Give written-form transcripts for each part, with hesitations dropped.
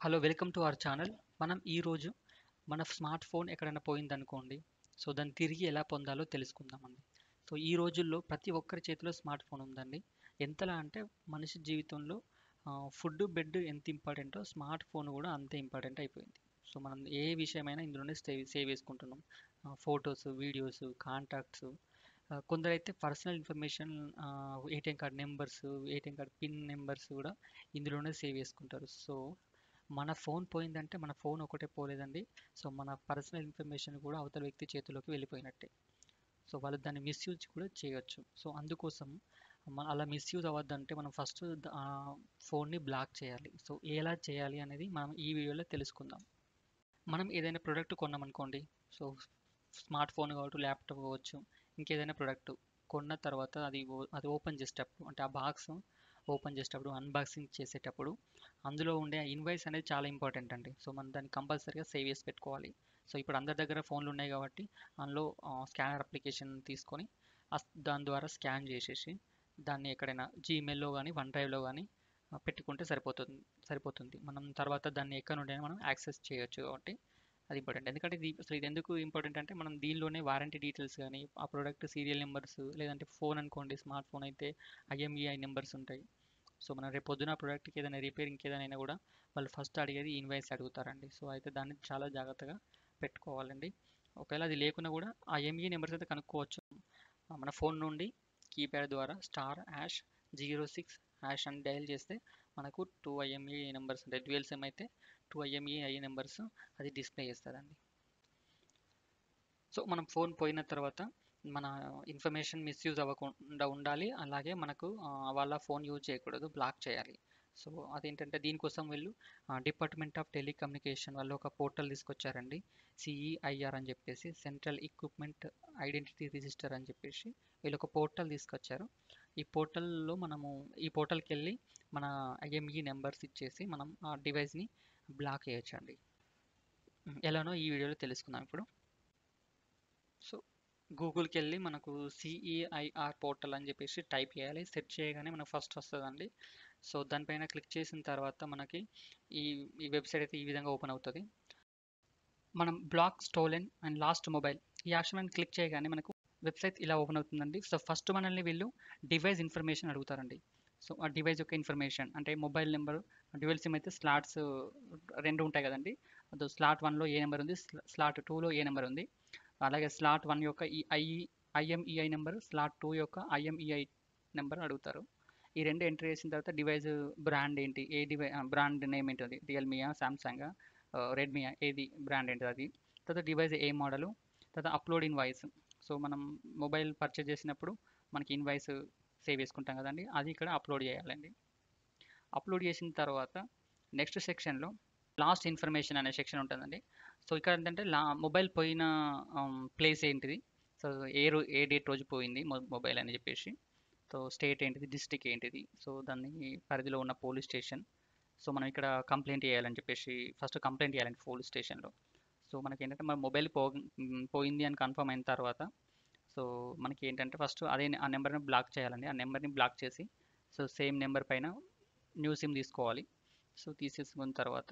Hello, welcome to our channel. మనం ఈరోజు మన స్మార్ట్ ఫోన్ ఎక్కడైనా పోయిందనుకోండి, సో దాన్ని తిరిగి ఎలా పొందాలో తెలుసుకుందామండి. సో ఈ రోజుల్లో ప్రతి ఒక్కరి చేతిలో స్మార్ట్ ఫోన్ ఉందండి. ఎంతలా అంటే మనిషి జీవితంలో ఫుడ్, బెడ్ ఎంత ఇంపార్టెంటో స్మార్ట్ ఫోన్ కూడా అంతే ఇంపార్టెంట్ అయిపోయింది. సో మనం ఏ విషయమైనా ఇందులోనే సేవ్ చేసుకుంటున్నాం. ఫొటోస్, వీడియోస్, కాంటాక్ట్స్, కొందరైతే personal information, ATM card numbers, ATM card pin numbers కూడా ఇందులోనే సేవ్ చేసుకుంటారు. సో మన ఫోన్ పోయిందంటే మన ఫోన్ ఒకటే పోలేదండి. సో మన పర్సనల్ ఇన్ఫర్మేషన్ కూడా అవతల వ్యక్తి చేతిలోకి వెళ్ళిపోయినట్టే. సో వాళ్ళు దాన్ని మిస్యూజ్ కూడా చేయొచ్చు. సో అందుకోసం అలా మిస్యూజ్ అవ్వద్దంటే మనం ఫస్ట్ ఫోన్ని బ్లాక్ చేయాలి. సో ఎలా చేయాలి అనేది మనం ఈ వీడియోలో తెలుసుకుందాం. మనం ఏదైనా ప్రోడక్ట్ కొన్నామనుకోండి. సో స్మార్ట్ ఫోన్ కావచ్చు, ల్యాప్టాప్ కావచ్చు, ఇంకేదైనా ప్రోడక్ట్ కొన్న తర్వాత అది ఓపెన్ చేసేటప్పుడు, అంటే ఆ బాక్స్ ఓపెన్ చేసేటప్పుడు, అన్బాక్సింగ్ చేసేటప్పుడు అందులో ఉండే ఇన్వాయిస్ అనేది చాలా ఇంపార్టెంట్ అండి. సో మనం దాన్ని కంపల్సరీగా సేవ్ చేసి పెట్టుకోవాలి. సో ఇప్పుడు అందరి దగ్గర ఫోన్లు ఉన్నాయి కాబట్టి అందులో స్కానర్ అప్లికేషన్ తీసుకొని దాని ద్వారా స్కాన్ చేసేసి దాన్ని ఎక్కడైనా జీమెయిల్లో కానీ వన్ డ్రైవ్లో కానీ పెట్టుకుంటే సరిపోతుంది. మనం తర్వాత దాన్ని ఎక్కడ నుండైనా మనం యాక్సెస్ చేయొచ్చు కాబట్టి అది ఇంపార్టెంట్. ఎందుకంటే ఇది ఎందుకు ఇంపార్టెంట్ అంటే మనం దీనిలోనే వారంటీ డీటెయిల్స్ కానీ, ఆ ప్రోడక్ట్ సీరియల్ నెంబర్స్, లేదంటే ఫోన్ అనుకోండి, స్మార్ట్ ఫోన్ అయితే ఐఎంఈఐ నెంబర్స్ ఉంటాయి. సో మనం రేపు పొద్దున ప్రోడక్ట్కి ఏదైనా రిపేరింగ్కి ఏదైనా కూడా వాళ్ళు ఫస్ట్ అడిగేది ఇన్వాయిస్ అడుగుతారండి. సో అయితే దాన్ని చాలా జాగ్రత్తగా పెట్టుకోవాలండి. ఒకవేళ అది లేకున్నా కూడా ఆ ఎంఈ నెంబర్స్ అయితే కనుక్కోవచ్చు. మన ఫోన్ నుండి కీప్యాడ్ ద్వారా *#06# అని డయల్ చేస్తే మనకు 2 ఐఎంఈఐ నెంబర్స్ ఉంటాయి. డ్యూయల్ సిమ్ అయితే 2 ఐఎంఈఐ నెంబర్స్ అది డిస్ప్లే చేస్తుందండి. సో మనం ఫోన్ పోయిన తర్వాత మన ఇన్ఫర్మేషన్ మిస్యూజ్ అవ్వకుండా ఉండాలి. అలాగే మనకు వాళ్ళ ఫోన్ యూజ్ చేయకూడదు, బ్లాక్ చేయాలి. సో అదేంటంటే దీనికోసం వీళ్ళు డిపార్ట్మెంట్ ఆఫ్ టెలికమ్యూనికేషన్ వాళ్ళు ఒక పోర్టల్ తీసుకొచ్చారండి. సిఈఐఆర్ అని చెప్పేసి, సెంట్రల్ ఎక్విప్మెంట్ ఐడెంటిటీ రిజిస్టర్ అని చెప్పేసి వీళ్ళు ఒక పోర్టల్ తీసుకొచ్చారు. ఈ పోర్టల్కి వెళ్ళి మన ఐఎంఈ నెంబర్స్ ఇచ్చేసి మనం ఆ డివైస్ని బ్లాక్ చేయొచ్చండి. ఎలానో ఈ వీడియోలో తెలుసుకుందాం ఇప్పుడు. సో గూగుల్కి వెళ్ళి మనకు సిఈఐఆర్ పోర్టల్ అని చెప్పేసి టైప్ చేయాలి. సెర్చ్ చేయగానే మనకు ఫస్ట్ వస్తుందండి. సో దానిపైన క్లిక్ చేసిన తర్వాత మనకి ఈ ఈ వెబ్సైట్ అయితే ఈ విధంగా ఓపెన్ అవుతుంది. మనం block stolen and lost mobile ఈ ఆప్షన్ క్లిక్ చేయగానే మనకు వెబ్సైట్ ఇలా ఓపెన్ అవుతుందండి. సో ఫస్ట్ మనల్ని వీళ్ళు డివైస్ ఇన్ఫర్మేషన్ అడుగుతారండి. సో ఆ డివైస్ యొక్క ఇన్ఫర్మేషన్ అంటే మొబైల్ నెంబర్, డ్యూయల్ సిమ్ అయితే స్లాట్స్ రెండు ఉంటాయి కదండి. అది స్లాట్ 1లో ఏ నెంబర్ ఉంది, స్లాట్ 2లో ఏ నెంబర్ ఉంది. అలాగే స్లాట్ 1 యొక్క ఐఎంఈఐ నెంబర్, స్లాట్ 2 యొక్క ఐఎంఈఐ నెంబర్ అడుగుతారు. ఈ రెండు ఎంటర్ చేసిన తర్వాత డివైస్ బ్రాండ్ ఏంటి, బ్రాండ్ నేమ్ ఏంటి, రియల్మీయా, సామ్సంగ్, రెడ్మీయా, ఏది బ్రాండ్ ఏంటిది అది. తర్వాత డివైస్ ఏ మోడలు, తర్వాత అప్లోడ్ ఇన్వాయిస్. సో మనం మొబైల్ పర్చేజ్ చేసినప్పుడు మనకి ఇన్వాయిస్ సేవ్ చేసుకుంటాం కదండి, అది ఇక్కడ అప్లోడ్ చేయాలండి. అప్లోడ్ చేసిన తర్వాత నెక్స్ట్ సెక్షన్లో లాస్ట్ ఇన్ఫర్మేషన్ అనే సెక్షన్ ఉంటుందండి. సో ఇక్కడ ఏంటంటే మొబైల్ పోయిన ప్లేస్ ఏంటిది, సో ఏ డేట్ రోజు పోయింది మొబైల్ అని చెప్పేసి, సో స్టేట్ ఏంటిది, డిస్టిక్ ఏంటిది, సో దాన్ని పరిధిలో ఉన్న పోలీస్ స్టేషన్. సో మనం ఇక్కడ కంప్లైంట్ చేయాలని చెప్పేసి ఫస్ట్ కంప్లైంట్ చేయాలండి పోలీస్ స్టేషన్లో. సో మనకి ఏంటంటే మన మొబైల్ పోయింది అని కన్ఫర్మ్ అయిన తర్వాత సో మనకి ఏంటంటే ఫస్ట్ ఆ నెంబర్ని బ్లాక్ చేయాలండి. ఆ నెంబర్ని బ్లాక్ చేసి సో సేమ్ నెంబర్ పైన న్యూ సిమ్ తీసుకోవాలి. సో తీసేసుకున్న తర్వాత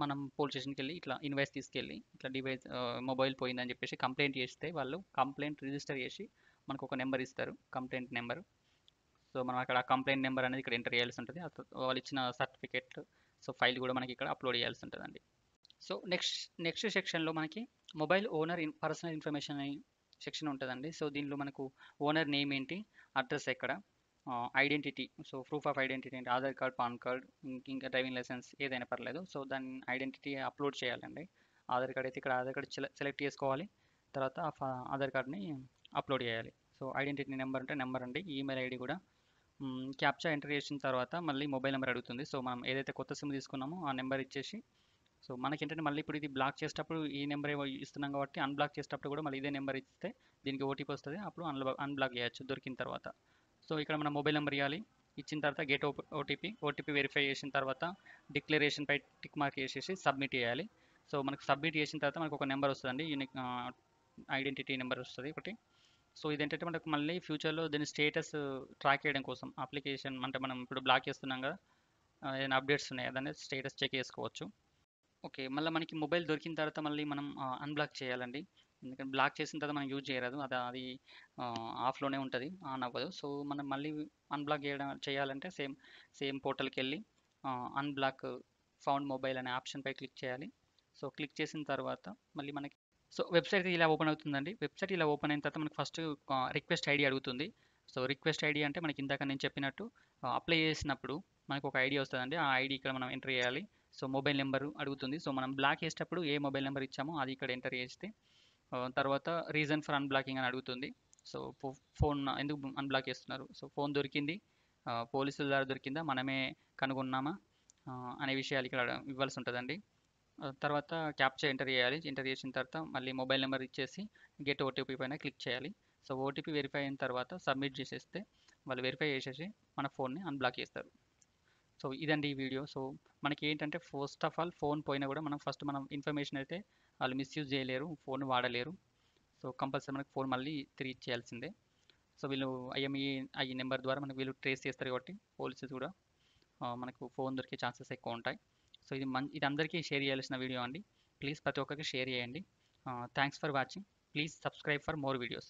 మనం పోలీస్ స్టేషన్కి వెళ్ళి ఇట్లా ఇన్వాయిస్ తీసుకెళ్ళి ఇట్లా డివైస్ మొబైల్ పోయిందని చెప్పేసి కంప్లైంట్ చేస్తే వాళ్ళు కంప్లైంట్ రిజిస్టర్ చేసి మనకు ఒక నెంబర్ ఇస్తారు, కంప్లైంట్ నెంబర్. సో మనం అక్కడ కంప్లైంట్ నెంబర్ అనేది ఇక్కడ ఎంటర్ చేయాల్సి ఉంటుంది. వాళ్ళు ఇచ్చిన సర్టిఫికేట్, సో ఫైల్ కూడా మనకి ఇక్కడ అప్లోడ్ చేయాల్సి ఉంటుందండి. సో నెక్స్ట్ సెక్షన్లో మనకి మొబైల్ ఓనర్ పర్సనల్ ఇన్ఫర్మేషన్ అని సెక్షన్ ఉంటుందండి. సో దీనిలో మనకు ఓనర్ నేమ్ ఏంటి, అడ్రస్ ఎక్కడ, identity, so proof of identity అంటే ఆధార్ కార్డ్, పాన్ కార్డ్, ఇంకా డ్రైవింగ్ లైసెన్స్ ఏదైనా పర్లేదు. సో దాని ఐడెంటిటీ అప్లోడ్ చేయాలండి. ఆధార్ కార్డ్ అయితే ఇక్కడ ఆధార్ కార్డ్ సెలెక్ట్ చేసుకోవాలి. తర్వాత ఆధార్ కార్డ్ని అప్లోడ్ చేయాలి. సో ఐడెంటిటీ నెంబర్ అంటే నెంబర్ అండి, ఈమెయిల్ ఐడి కూడా. క్యాప్చా ఎంటర్ చేసిన తర్వాత మళ్ళీ మొబైల్ నెంబర్ అడుగుతుంది. సో మనం ఏదైతే కొత్త సిమ్ తీసుకున్నామో ఆ నెంబర్ ఇచ్చేసి సో మనకి ఏంటంటే మళ్ళీ ఇప్పుడు ఇది బ్లాక్ చేసేటప్పుడు ఈ నెంబర్ ఇస్తున్నాం కాబట్టి అన్బ్లాక్ చేసేటప్పుడు కూడా మళ్ళీ ఇదే నెంబర్ ఇస్తే దీనికి ఓటీపీ వస్తుంది. అప్పుడు అన్బ్లాక్ చేయొచ్చు దొరికిన తర్వాత. సో ఇక్కడ మన మొబైల్ నెంబర్ ఇవ్వాలి. ఇచ్చిన తర్వాత గెట్ ఓటీపీ వెరిఫై చేసిన తర్వాత డిక్లరేషన్ పై టిక్ మార్క్ చేసేసి సబ్మిట్ చేయాలి. సో మనకు సబ్మిట్ చేసిన తర్వాత మనకు ఒక నెంబర్ వస్తుందండి, యూనిక్ ఐడెంటిటీ నెంబర్ వస్తుంది ఒకటి. సో ఇదేంటంటే మనకు మళ్ళీ ఫ్యూచర్లో దీని స్టేటస్ ట్రాక్ చేయడం కోసం అప్లికేషన్ అంటే మనం ఇప్పుడు బ్లాక్ చేస్తున్నాం కదా, ఏదైనా అప్డేట్స్ ఉన్నాయా దాన్ని స్టేటస్ చెక్ చేసుకోవచ్చు. ఓకే. మళ్ళీ మనకి మొబైల్ దొరికిన తర్వాత మళ్ళీ మనం అన్‌బ్లాక్ చేయాలండి. ఎందుకంటే బ్లాక్ చేసిన తర్వాత మనం యూజ్ చేయరాదు. అది ఆఫ్‌లోనే ఉంటది. ఆన్ అవ్వదు. సో, మనం మళ్ళీ అన్‌బ్లాక్ చేయాలంటే సేమ్ పోర్టల్‌కెళ్ళి అన్‌బ్లాక్ ఫౌండ్ మొబైల్ అనే ఆప్షన్‌పై క్లిక్ చేయాలి. సో, క్లిక్ చేసిన తర్వాత మళ్ళీ మనకి వెబ్‌సైట్ ఇలా ఓపెన్ అవుతుందండి. వెబ్‌సైట్ ఇలా ఓపెన్ అయిన తర్వాత మనకు ఫస్ట్ రిక్వెస్ట్ ఐడీ అడుగుతుంది. సో, రిక్వెస్ట్ ఐడీ అంటే మనకి ఇందాక నేను చెప్పినట్టు అప్లై చేసినప్పుడు మనకు ఒక ఐడీ వస్తదండి. ఆ ఐడీ ఇక్కడ మనం ఎంటర్ చేయాలి. సో, మొబైల్ నెంబర్ అడుగుతుంది. సో, మనం బ్లాక్ చేసేటప్పుడు ఏ మొబైల్ నెంబర్ ఇచ్చామో అది ఇక్కడ ఎంటర్ చేస్తే తర్వాత రీజన్ ఫర్ అన్‌బ్లాకింగ్ అని అడుగుతుంది. సో, ఫోన్ ఎందుకు అన్‌బ్లాక్ చేస్తున్నారు? సో, ఫోన్ దొరికింది. పోలీసుల ద్వారా దొరికిందా? మనమే కనుగొన్నామా? అనే విషయాలు ఇక్కడ ఇవ్వాల్సి ఉంటదండి. తర్వాత క్యాప్చా ఎంటర్ చేయాలి. ఎంటర్ చేసిన తర్వాత మళ్ళీ మొబైల్ నెంబర్ ఇచ్చేసి గెట్ ఓటీపీ పైన క్లిక్ చేయాలి. సో, ఓటీపీ వెరిఫై అయిన తర్వాత సబ్మిట్ చేసేస్తే వాళ్ళు వెరిఫై చేసేసి మన ఫోన్‌ని అన్‌బ్లాక్ చేస్తారు. సో, ఇదండి ఈ వీడియో. సో, మనకి ఏంటంటే ఫస్ట్ ఆఫ్ ఆల్ ఫోన్ పోయినా కూడా మనం ఇన్ఫర్మేషన్ అయితే వాళ్ళు మిస్‌యూజ్ చేయలేరు. ఫోన్ వాడలేరు. సో, కంపల్సరీ మనకు ఫోన్ మళ్ళీ తిరిగి ఇచ్చేయాల్సిందే. సో, వీళ్ళు ఐఎంఈఐ నెంబర్ ద్వారా మనకు వీళ్ళు ట్రేస్ చేస్తారు కాబట్టి పోలీసులు కూడా మనకు ఫోన్ దొరికే ఛాన్సెస్ ఎక్కువ ఉంటాయి. సో, ఇది అందరికీ షేర్ చేయాల్సిన వీడియో అండి. ప్లీజ్ ప్రతి ఒక్కరికి షేర్ చేయండి. Thanks for watching. Please subscribe for more videos.